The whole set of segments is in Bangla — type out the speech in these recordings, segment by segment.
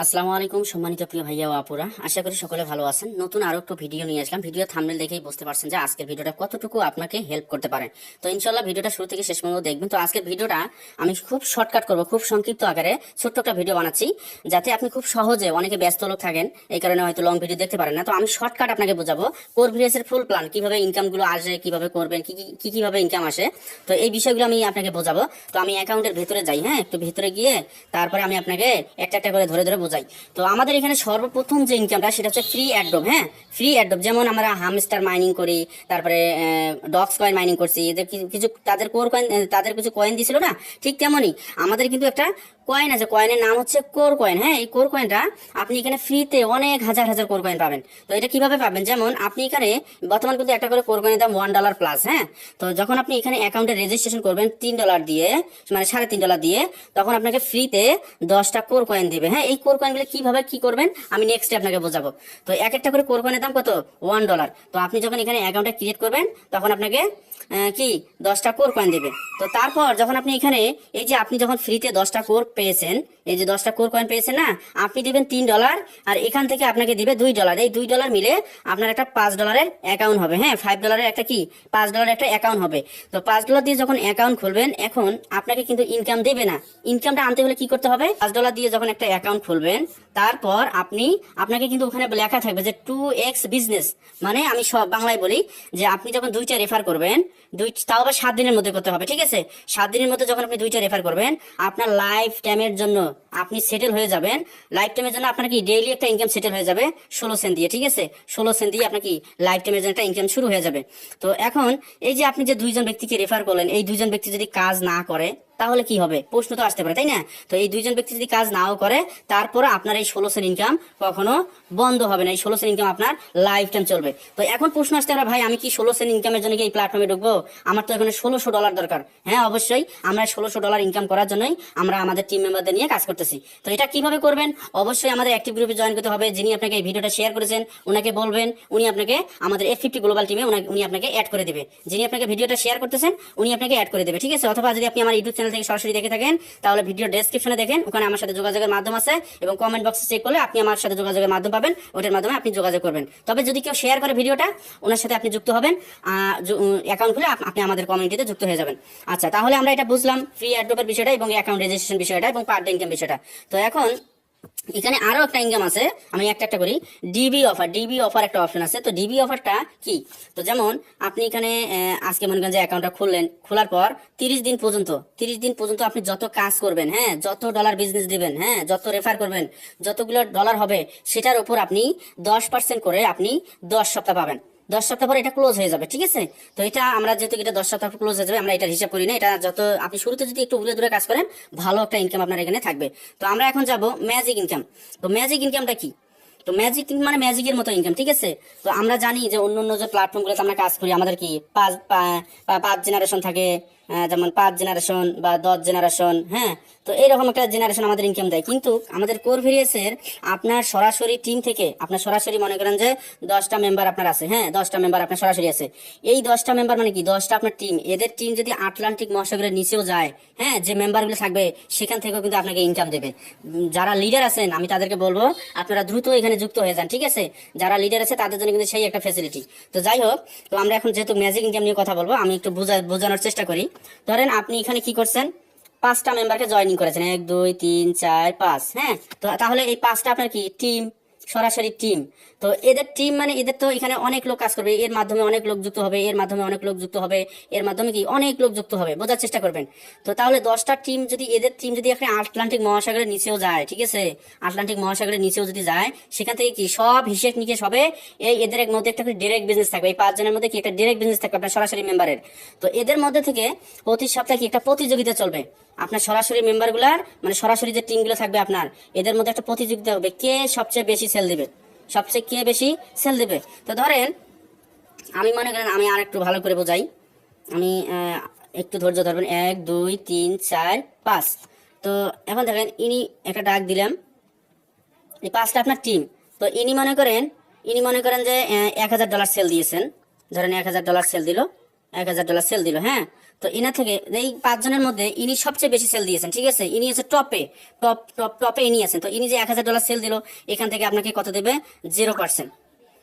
আসসালামু আলাইকুম সম্মানিত প্রিয় ভাইয়া ও আপুরা, আশা করি সকলে ভালো আছেন। নতুন আরো একটু ভিডিও নিয়ে আসলাম। ভিডিও থাম্বনেল দেখেই বুঝতে পারছেন যে আজকের ভিডিওটা কতটুকু আপনাকে হেল্প করতে পারে। তো ইনশাআল্লাহ ভিডিওটা শুরু থেকে শেষ পর্যন্ত দেখবেন। তো আজকের ভিডিওটা আমি খুব শর্টকাট করব, খুব সংক্ষিপ্ত আকারে ছোট্ট একটা ভিডিও বানাচ্ছি, যাতে আপনি খুব সহজে, অনেকে ব্যস্ত লোক থাকেন এই কারণে হয়তো লং ভিডিও দেখতে পারেন না, তো আমি শর্টকাট আপনাকে বোঝাবো কোরভিএস এর ফুল প্ল্যান, কিভাবে ইনকাম গুলো আসে, কিভাবে করবেন, কিভাবে ইনকাম আসে। তো এই বিষয়গুলো আমি আপনাকে বোঝাবো। তো আমি অ্যাকাউন্টের ভেতরে যাই, হ্যাঁ, একটু ভেতরে গিয়ে তারপরে আমি আপনাকে একটা একটা করে ধরে ধরে বোঝাই। তো আমাদের এখানে সর্বপ্রথম যে ইনকামটা সেটা হচ্ছে ফ্রি অ্যাডোব। হ্যাঁ, ফ্রি অ্যাডোব, যেমন আমরা হামস্টার মাইনিং করি, তারপরে ডক্স কয়েন মাইনিং করছি, এদের কিছু তাদের কোর কয়েন, তাদের কিছু কয়েন দিছিল না, ঠিক তেমনই আমাদের কিন্তু একটা কয়েন আছে, কয়েনের নাম হচ্ছে কোর কয়েন। হ্যাঁ, এই কোর কয়েনটা আপনি এখানে ফ্রিতে অনেক হাজার হাজার কোর কয়েন পাবেন। তো এটা কিভাবে পাবেন, যেমন আপনি এখানে বর্তমান কিন্তু একটা করে কোর কয়েনের দাম $1 প্লাস। হ্যাঁ, তো যখন আপনি এখানে অ্যাকাউন্টে রেজিস্ট্রেশন করবেন $3 দিয়ে, মানে $3.5 দিয়ে, তখন আপনাকে ফ্রিতে 10টা কোর কয়েন দিবে। হ্যাঁ, এই কোর কয়েনগুলো কিভাবে কি করবেন আমি নেক্সটে আপনাকে বোঝাবো। তো এক একটা করে কোর কয়েনের দাম কত, $1। তো আপনি যখন এখানে অ্যাকাউন্টটা ক্রিয়েট করবেন তখন আপনাকে কি 10টা কোর কয়েন দেবে। তো তারপর যখন আপনি এখানে এই যে আপনি যখন ফ্রিতে 10টা কোর পেয়েছেন, এই যে 10টা কোর কয়েন পেয়েছেন না, আপনি দিবেন $3, আর এখান থেকে আপনাকে দিবে $2। এই $2 মিলে আপনার একটা $5 অ্যাকাউন্ট হবে। হ্যাঁ, $5 একটা কি, $5 একটা অ্যাকাউন্ট হবে। তো $5 দিয়ে যখন অ্যাকাউন্ট খুলবেন, এখন আপনাকে কিন্তু ইনকাম দেবে না। ইনকামটা আনতে হলে কি করতে হবে, $5 দিয়ে যখন একটা অ্যাকাউন্ট খুলবেন, তারপর আপনাকে কিন্তু ওখানে লেখা থাকবে যে 2x বিজনেস, মানে আমি সব বাংলায় বলি যে আপনি যখন 2টা রেফার করবেন, তাও আবার 7 দিনের মধ্যে করতে হবে, ঠিক আছে। 7 দিনের মধ্যে যখন আপনি 2টা রেফার করবেন, আপনার লাইফ টাইমের জন্য আপনি সেটেল হয়ে যাবেন। লাইফ টাইমের জন্য আপনার কি ডেইলি একটা ইনকাম সেটেল হয়ে যাবে 16 সেন্ট দিয়ে, ঠিক আছে। 16 সেন্ট দিয়ে আপনার কি লাইফ টাইমের জন্য একটা ইনকাম শুরু হয়ে যাবে। তো এখন এই যে আপনি যে 2জন ব্যক্তিকে রেফার করলেন, এই 2জন ব্যক্তি যদি কাজ না করে তাহলে কি হবে, প্রশ্ন তো আসতে পারে, তাই না। তো এই 2জন ব্যক্তি যদি কাজ নাও করে, তারপরে আপনার এই 16 সেন্ট ইনকাম কখনো বন্ধ হবে না। এই 16 সেন্ট ইনকাম আপনার লাইফ টাইম চলবে। তো এখন প্রশ্ন আসতে পারে, ভাই আমি কি 16 সেন্ট ইনকামের জন্য কি এই প্ল্যাটফর্মে ঢুকবো? আমার তো এখানে $1600 দরকার। হ্যাঁ, অবশ্যই আমরা $1600 ইনকাম করার জন্যই আমরা আমাদের টিম মেম্বারদের নিয়ে কাজ করতেছি। তো এটা কিভাবে করবেন, অবশ্যই আমাদের অ্যাক্টিভ গ্রুপে জয়েন করতে হবে। যিনি আপনাকে এই ভিডিওটা শেয়ার করেছেন ওনাকে বলবেন, উনি আপনাকে আমাদের F50 গ্লোবাল টিমে উনি আপনাকে অ্যাড করে দেবে। যিনি আপনাকে ভিডিওটা শেয়ার করতেছেন উনি আপনাকে অ্যাড করে দেবে, ঠিক আছে। অথবা যদি আপনি আমার ইউটিউব চ্যানেল থেকে সরাসরি দেখে থাকেন, তাহলে ভিডিও ডেসক্রিপশনে দেখেন, ওখানে আমার সাথে যোগাযোগের মাধ্যম আছে, এবং কমেন্ট বক্সে চেক করলে আপনি আমার সাথে যোগাযোগের মাধ্যম পাবেন, ওটার মাধ্যমে আপনি যোগাযোগ করবেন। তবে যদি কেউ শেয়ার করে ভিডিওটা, ওনার সাথে আপনি যুক্ত হবেন, অ্যাকাউন্ট খুলে আপনি আমাদের কমিউনিটিতে যুক্ত হয়ে যাবেন। আচ্ছা, তাহলে আমরা এটা বুঝলাম ফ্রি অ্যাড্রপের বিষয়টা এবং অ্যাকাউন্ট রেজিস্ট্রেশন বিষয়টা এবং পার ডে ইনকাম বিষয়টা। তো এখন এখানে আরো একটা ইনকাম আছে, আমি একটা একটা করি। ডিবি অফার একটা অপশন আছে। তো ডিবি অফারটা কি, তো যেমন আপনি এখানে আজকে মনে করেন যে অ্যাকাউন্টটা খুললেন, খোলার পর 30 দিন পর্যন্ত আপনি যত কাজ করবেন, হ্যাঁ, যত ডলার বিজনেস দিবেন, হ্যাঁ, যত রেফার করবেন, যতগুলো ডলার হবে, সেটার উপর আপনি 10% করে আপনি 10 সপ্তাহ পাবেন। 10 সপ্তাহ পর এটা ক্লোজ হয়ে যাবে, ঠিক আছে। তো এটা আমরা যেহেতু এটা 10 সপ্তাহ ক্লোজ হয়ে যাবে, আমরা এটা হিসাব করি না। এটা যত আপনি শুরুতে যদি একটু দূরে দূরে কাজ করেন, ভালো একটা ইনকাম আপনার এখানে থাকবে। তো আমরা এখন যাব ম্যাজিক ইনকাম। তো ম্যাজিক ইনকামটা কি, তো ম্যাজিক মানে ম্যাজিকের মতো ইনকাম, ঠিক আছে। তো আমরা জানি যে অন্য অন্য যে প্ল্যাটফর্মগুলোতে আমরা কাজ করি, আমাদের কি পাঁচ জেনারেশন থাকে, যেমন 5 জেনারেশন বা 10 জেনারেশন। হ্যাঁ, তো এইরকম একটা জেনারেশন আমাদের ইনকাম দেয়। কিন্তু আমাদের কোরভিএসের আপনার সরাসরি টিম থেকে, আপনার সরাসরি মনে করেন যে 10টা মেম্বার আপনার আছে, হ্যাঁ, 10টা মেম্বার আপনার সরাসরি আছে। এই 10টা মেম্বার মানে কি, 10টা আপনার টিম, এদের টিম যদি আটলান্টিক মহাসাগরের নিচেও যায়, হ্যাঁ, যে মেম্বারগুলো থাকবে সেখান থেকেও কিন্তু আপনাকে ইনকাম দেবে। যারা লিডার আছেন আমি তাদেরকে বলবো আপনারা দ্রুত এখানে যুক্ত হয়ে যান, ঠিক আছে। যারা লিডার আছে তাদের জন্য কিন্তু সেই একটা ফ্যাসিলিটি। তো যাই হোক, তো আমরা এখন যেহেতু ম্যাজিক ইনকাম নিয়ে কথা বলবো, আমি একটু বোঝানোর চেষ্টা করি। ধরেন আপনি এখানে কি করছেন, 5টা মেম্বারকে জয়েনিং করেছেন, 1 2 3 4 5। হ্যাঁ, তো তাহলে এই 5টা আপনার কি টিম, সরাসরি টিম। তো এদের টিম মানে এদের তো এখানে অনেক লোক কাজ করবে, এর মাধ্যমে অনেক লোক যুক্ত হবে, এর মাধ্যমে অনেক লোক যুক্ত হবে, এর মাধ্যমে কি অনেক লোক যুক্ত হবে, বোঝার চেষ্টা করবেন। তো তাহলে 10টা টিম যদি, এদের টিম যদি এখানে আটলান্টিক মহাসাগরের নিচেও যায়, ঠিক আছে, আটলান্টিক মহাসাগরের নিচেও যদি যায়, সেখান থেকে কি সব হিসেব নিকেশ হবে, এদের মধ্যে একটা ডাইরেক্ট বিজনেস থাকবে। এই 5 জনের মধ্যে কি একটা ডাইরেক্ট বিজনেস থাকবে আপনার সরাসরি মেম্বারের। তো এদের মধ্যে থেকে প্রতি সপ্তাহে কি একটা প্রতিযোগিতা চলবে, আপনার সরাসরি মেম্বারগুলার মানে সরাসরি যে টিমগুলো থাকবে আপনার, এদের মধ্যে একটা প্রতিযোগিতা হবে, কে সবচেয়ে বেশি সেল দিবে, সবচেয়ে কে বেশি সেল দেবে। তো ধরেন আমি মনে করেন, আমি আর একটু ভালো করে বোঝাই, আমি একটু ধৈর্য ধরবেন। 1 2 3 4 5। তো এখন দেখেন ইনি একটা ডাক দিলাম, এই 5টা আপনার টিম। তো ইনি মনে করেন যে $1000 সেল দিয়েছেন, ধরেন $1000 সেল দিল, $1000 সেল দিল। হ্যাঁ, তো ইনা থেকে এই 5 জনের মধ্যে ইনি সবচেয়ে বেশি সেল দিয়েছেন, ঠিক আছে, ইনি হচ্ছে টপে ইনি আছেন। তো ইনি যে $1000 সেল দিল, এখান থেকে আপনাকে কত দেবে? 0%।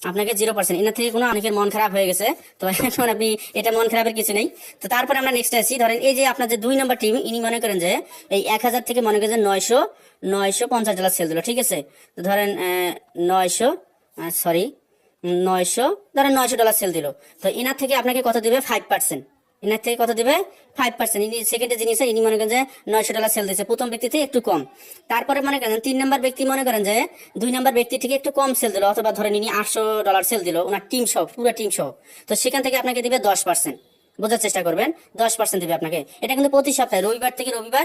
আপনাকে 0%। এনার থেকে কোনো অনেকের মন খারাপ হয়ে গেছে, তো এখন আপনি এটা মন খারাপের কিছু নেই। তো তারপরে আমরা নেক্সট আসি, ধরেন এই যে আপনার যে 2 নম্বর টিম, ইনি মনে করেন যে এই 1000 থেকে মনে করেন যে $950 সেল দিল, ঠিক আছে। তো ধরেন 900 ধরেন $900 সেল দিল। তো এনার থেকে আপনাকে কত দিবে? 5%। এনার থেকে কত দিবে? 5%। ইনি সেকেন্ডে যিনি আছে, ইনি মনে করেন যে $900 সেল দিচ্ছে, প্রথম ব্যক্তি থেকে একটু কম। তারপরে মনে করেন 3 নম্বর ব্যক্তি মনে করেন যে 2 নম্বর ব্যক্তি থেকে একটু কম সেল দিল, অথবা ধরেন ইনি $800 সেল দিল ওনার টিম সহ, পুরো টিম সহ। তো সেখান থেকে আপনাকে দিবে 10%। বোঝার চেষ্টা করবেন, 10% দিবে আপনাকে। এটা কিন্তু প্রতি সপ্তাহে রবিবার থেকে রবিবার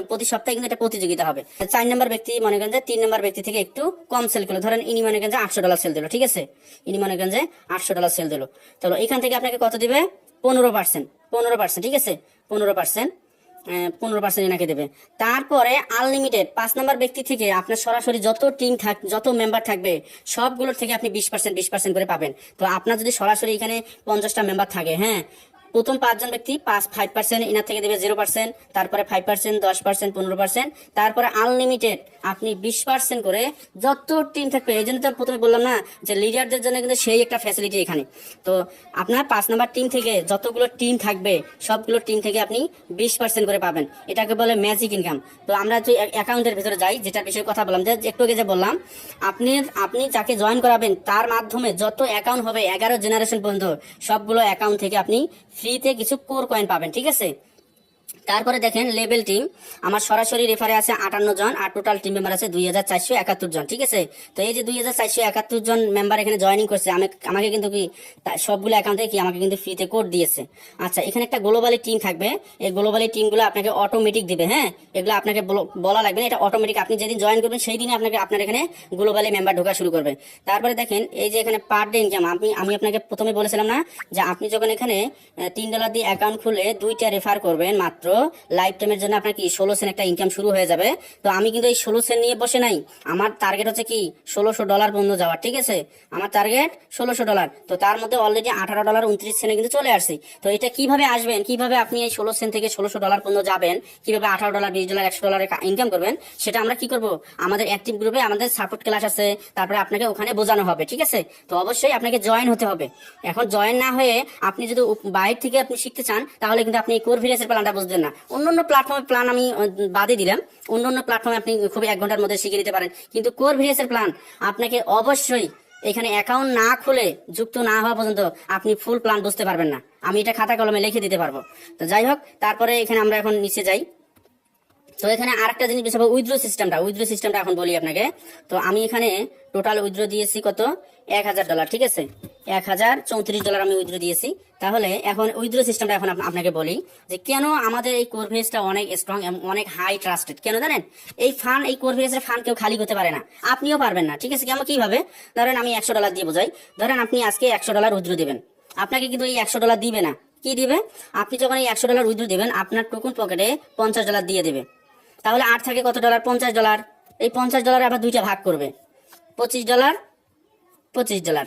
প্রতি সপ্তাহে কিন্তু এটা প্রতিযোগিতা হবে। 4 নম্বর ব্যক্তি মনে করেন যে 3 নম্বর ব্যক্তি থেকে একটু কম সেল করলো, ধরেন ইনি মনে করেন যে $800 সেল দিল, ঠিক আছে, ইনি মনে করেন যে $800 সেল দিল। তাহলে এখান থেকে আপনাকে কত দিবে? 15%, ঠিক আছে, 15% এনাকে দেবে। তারপরে আনলিমিটেড 5 নম্বর ব্যক্তি থেকে আপনার সরাসরি যত মেম্বার থাকবে সবগুলোর থেকে আপনি 20% করে পাবেন। তো আপনার যদি সরাসরি এখানে 50টা মেম্বার থাকে, হ্যাঁ, প্রথম 5 জন ব্যক্তি 5% এনার থেকে দেবে 0%, তারপরে 5%, 10%, 15%, তারপরে আনলিমিটেড আপনি 20% করে যত টিম থাকবে। এই জন্য তো প্রথমে বললাম না যে লিডারদের জন্য কিন্তু সেই একটা ফ্যাসিলিটি এখানে। তো আপনার 5 নম্বর টিম থেকে যতগুলো টিম থাকবে সবগুলো টিম থেকে আপনি 20% করে পাবেন। এটাকে বলে ম্যাজিক ইনকাম। তো আমরা যে অ্যাকাউন্টের ভিতরে যাই, যেটার বিষয়ে কথা বললাম, যে একটু আগে যে বললাম, আপনি যাকে জয়েন করাবেন তার মাধ্যমে যত অ্যাকাউন্ট হবে 11 জেনারেশন পর্যন্ত, সবগুলো অ্যাকাউন্ট থেকে আপনি ফ্রিতে কিছু কোর কয়েন পাবেন, ঠিক আছে। তারপরে দেখেন লেভেল টিম, আমার সরাসরি রেফারে আছে 58 জন, আর টোটাল টিম মেম্বার আছে 2471 জন, ঠিক আছে। তো এই যে 2471 জন মেম্বার এখানে জয়েনিং করছে, আমাকে কিন্তু কি সবগুলো অ্যাকাউন্টে কি আমাকে কিন্তু ফ্রিতে কোড দিয়েছে। আচ্ছা, এখানে একটা গ্লোবালি টিম থাকবে, এই গ্লোবালি টিমগুলো আপনাকে অটোমেটিক দিবে, হ্যাঁ, এগুলো আপনাকে বলা লাগবে না, এটা অটোমেটিক। আপনি যেদিন জয়েন করবেন সেই দিনে আপনার এখানে গ্লোবালি মেম্বার ঢোকা শুরু করবে। তারপরে দেখেন এই যে এখানে পার ডে ইনকাম, আমি আপনাকে প্রথমে বলেছিলাম না যে আপনি যখন এখানে $3 দিয়ে অ্যাকাউন্ট খুলে 2টা রেফার করবেন, মাত্র লাইফ টাইমের জন্য আপনার কি 16 সেন্ট একটা ইনকাম শুরু হয়ে যাবে। তো আমি কিন্তু এই 16 সেন্ট নিয়ে বসে নাই, আমার টার্গেট হচ্ছে কি $1600 পর্যন্ত যাওয়ার, ঠিক আছে, আমার টার্গেট $1600। তো তার মধ্যে অলরেডি $18.29 কিন্তু চলে আসছে। তো এটা কিভাবে আসবেন, কিভাবে আপনি এই 16 সেন্ট থেকে $1600 পর্যন্ত যাবেন, কিভাবে $18, $20, $100 ইনকাম করবেন, সেটা আমরা কি করব, আমাদের অ্যাক্টিভ গ্রুপে আমাদের সাপোর্ট ক্লাস আছে, তারপরে আপনাকে ওখানে বোঝানো হবে, ঠিক আছে। তো অবশ্যই আপনাকে জয়েন হতে হবে। এখন জয়েন না হয়ে আপনি যদি বাইরে থেকে আপনি শিখতে চান, তাহলে কিন্তু আপনি কোর ভিডিওসের প্ল্যানটা বুঝবেন না। অন্যান্য প্ল্যাটফর্মের প্ল্যান আমি বাদে দিলাম, অন্যান্য প্ল্যাটফর্মে আপনি খুব 1 ঘন্টার মধ্যে শিখে নিতে পারেন, কিন্তু কোর ভিডিওসের প্ল্যান আপনাকে অবশ্যই এখানে অ্যাকাউন্ট না খুলে যুক্ত না হওয়া পর্যন্ত আপনি ফুল প্ল্যান বুঝতে পারবেন না। আমি এটা খাতা কলমে লিখে দিতে পারবো। তো যাই হোক, তারপরে এখানে আমরা এখন নিচে যাই। তো এখানে আরেকটা জিনিস বিষয় উইথড্র সিস্টেমটা এখন বলি আপনাকে। তো আমি এখানে টোটাল উইথড্র দিয়েছি কত? $1000, ঠিক আছে, $1034 আমি উইথড্র দিয়েছি। তাহলে এখন উইথড্র সিস্টেমটা এখন আপনাকে বলি যে কেন আমাদের এই কোর ভিএসটা অনেক স্ট্রং, অনেক হাই ট্রাস্টেড। কেন জানেন? এই কোর ভিএসের ফান্ড কেউ খালি করতে পারে না, আপনিও পারবেন না, ঠিক আছে। কেমন কিভাবে? ধরেন আমি $100 দিয়ে বোঝাই। ধরেন আপনি আজকে $100 উইথড্র দিবেন, আপনাকে কিন্তু এই $100 দিবে না। কি দিবে? আপনি যখন এই $100 উইথড্র দিবেন, আপনার টোকন পকেটে $50 দিয়ে দেবে। তাহলে আর থাকে কত ডলার? $50। এই $50 আবার 2টা ভাগ করবে, $25।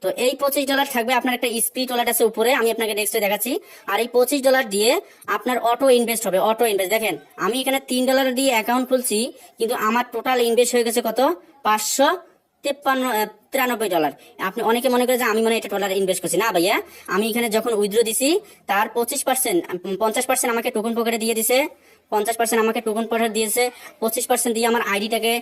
তো এই $25 থাকবে আপনার একটা স্পিড ওয়ালেট আছে উপরে, আমি আপনাকে নেক্সটে দেখাচ্ছি। আর এই $25 দিয়ে আপনার অটো ইনভেস্ট হবে, অটো ইনভেস্ট। দেখেন আমি এখানে $3 দিয়ে অ্যাকাউন্ট খুলছি, কিন্তু আমার টোটাল ইনভেস্ট হয়ে গেছে কত? $593। আপনি অনেকে মনে করে যে আমি এটা ডলার ইনভেস্ট করছি। না ভাইয়া, আমি এখানে যখন উইথড্র দিছি তার 50% আমাকে টোকন পকেটে দিয়ে দিছে, 50% আমাকে টোকন পকেটে দিয়েছে, 25% দিয়ে আমার আইডিটাকে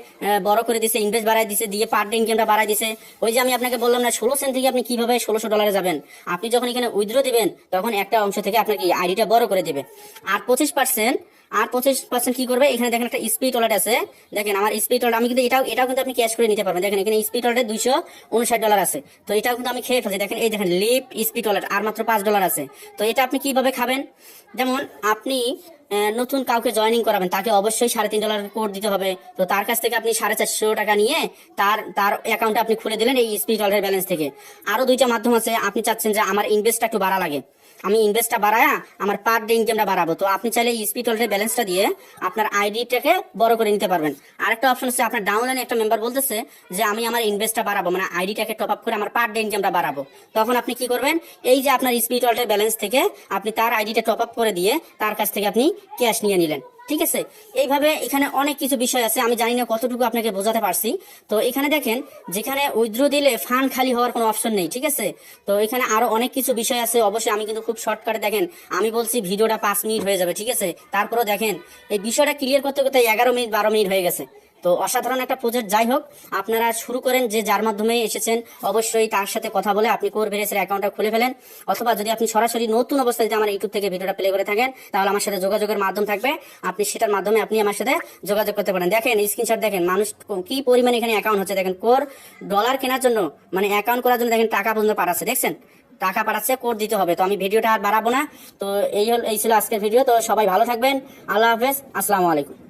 বড় করে দিছে, ইনভেস্ট বাড়াই দিছে, দিয়ে পার ডে ইনকামটা বাড়াই দিছে। ওই যে আমি আপনাকে বললাম না 16 সেন্ট থেকে আপনি কিভাবে $1600 যাবেন। আপনি যখন এখানে উইথড্র দিবেন তখন একটা অংশ থেকে আপনাকে আইডিটা বড় করে দিবে। আর 25% কি করবে? এখানে দেখেন একটা স্পিড ওয়ালেট আছে, দেখেন আমার স্পিড ওয়ালেট, আমি কিন্তু এটাও কিন্তু আপনি ক্যাশ করে নিতে পারবেন। দেখেন এখানে স্পিড ওয়ালেটে $259 আছে। তো এটাও কিন্তু আমি খেয়ে ফেলছি। দেখেন এই দেখেন লিপ স্পিড ওয়ালেট আর মাত্র $5 আছে। তো এটা আপনি কিভাবে খাবেন? যেমন আপনি নতুন কাউকে জয়েনিং করাবেন তাকে অবশ্যই $3.5 কোড দিতে হবে। তো তার কাছ থেকে আপনি 450 টাকা নিয়ে তার তার অ্যাকাউন্টে আপনি খুলে দিলেন এই স্পিড ওয়ালেটের ব্যালেন্স থেকে। আরো দুইটা মাধ্যম আছে, আপনি চাচ্ছেন যে আমার ইনভেস্টটা একটু বাড়া লাগে, আমি ইনভেস্টটা বাড়ায়া আমার পার ডে ইনকামটা বাড়াবো, তো আপনি চাইলে স্পিড ওয়ালেটের ব্যালেন্সটা দিয়ে আপনার আইডিটাকে বড় করে নিতে পারবেন। আরেকটা অপশন আছে, আপনার ডাউনলাইনে একটা মেম্বার বলতেছে যে আমি আমার ইনভেস্টটা বাড়াবো, মানে আইডিটাকে টপ আপ করে আমার পার ডে ইনকামটা বাড়াবো। তখন আপনি কি করবেন, এই যে আপনার স্পিড ওয়ালেটের ব্যালেন্স থেকে আপনি তার আইডিটা টপ আপ করে দিয়ে তার কাছ থেকে আপনি ক্যাশ নিয়ে নিলেন। ঠিক আছে, এইভাবে এখানে অনেক কিছু বিষয় আছে, আমি জানি না কতটুকু আপনাকে বোঝাতে পারছি। তো এখানে দেখেন, যেখানে উইথড্র দিলে ফান্ড খালি হওয়ার কোনো অপশন নেই। ঠিক আছে, তো এখানে আরো অনেক কিছু বিষয় আছে, অবশ্যই আমি কিন্তু খুব শর্টকাটে দেখেন, আমি বলছি ভিডিওটা 5 মিনিট হয়ে যাবে। ঠিক আছে, তারপরেও দেখেন এই বিষয়টা ক্লিয়ার করতে করতে 11 মিনিট 12 মিনিট হয়ে গেছে। তো অসাধারণ একটা প্রজেক্ট। যাই হোক, আপনারা শুরু করেন, যে যার মাধ্যমে এসেছেন অবশ্যই তার সাথে কথা বলে আপনি কোর ভেরিয়াসের অ্যাকাউন্টটা খুলে ফেলেন, অথবা যদি আপনি সরাসরি নতুন অবস্থায় যদি আমার ইউটিউব থেকে ভিডিওটা প্লে করে থাকেন তাহলে আমার সাথে যোগাযোগের মাধ্যম থাকবে, আপনি সেটার মাধ্যমে আপনি আমার সাথে যোগাযোগ করতে পারেন। দেখেন স্ক্রিনশট দেখেন, মানুষ কি পরিমাণে এখানে অ্যাকাউন্ট হচ্ছে, দেখেন কোর ডলার কেনার জন্য মানে অ্যাকাউন্ট করার জন্য দেখেন টাকা পর্যন্ত পাঠাচ্ছে, দেখছেন টাকা পাঠাচ্ছে, কোড দিতে হবে। তো আমি ভিডিওটা আর বাড়াবো না, তো এই ছিল আজকের ভিডিও। তো সবাই ভালো থাকবেন, আল্লাহ হাফেজ, আসসালামু আলাইকুম।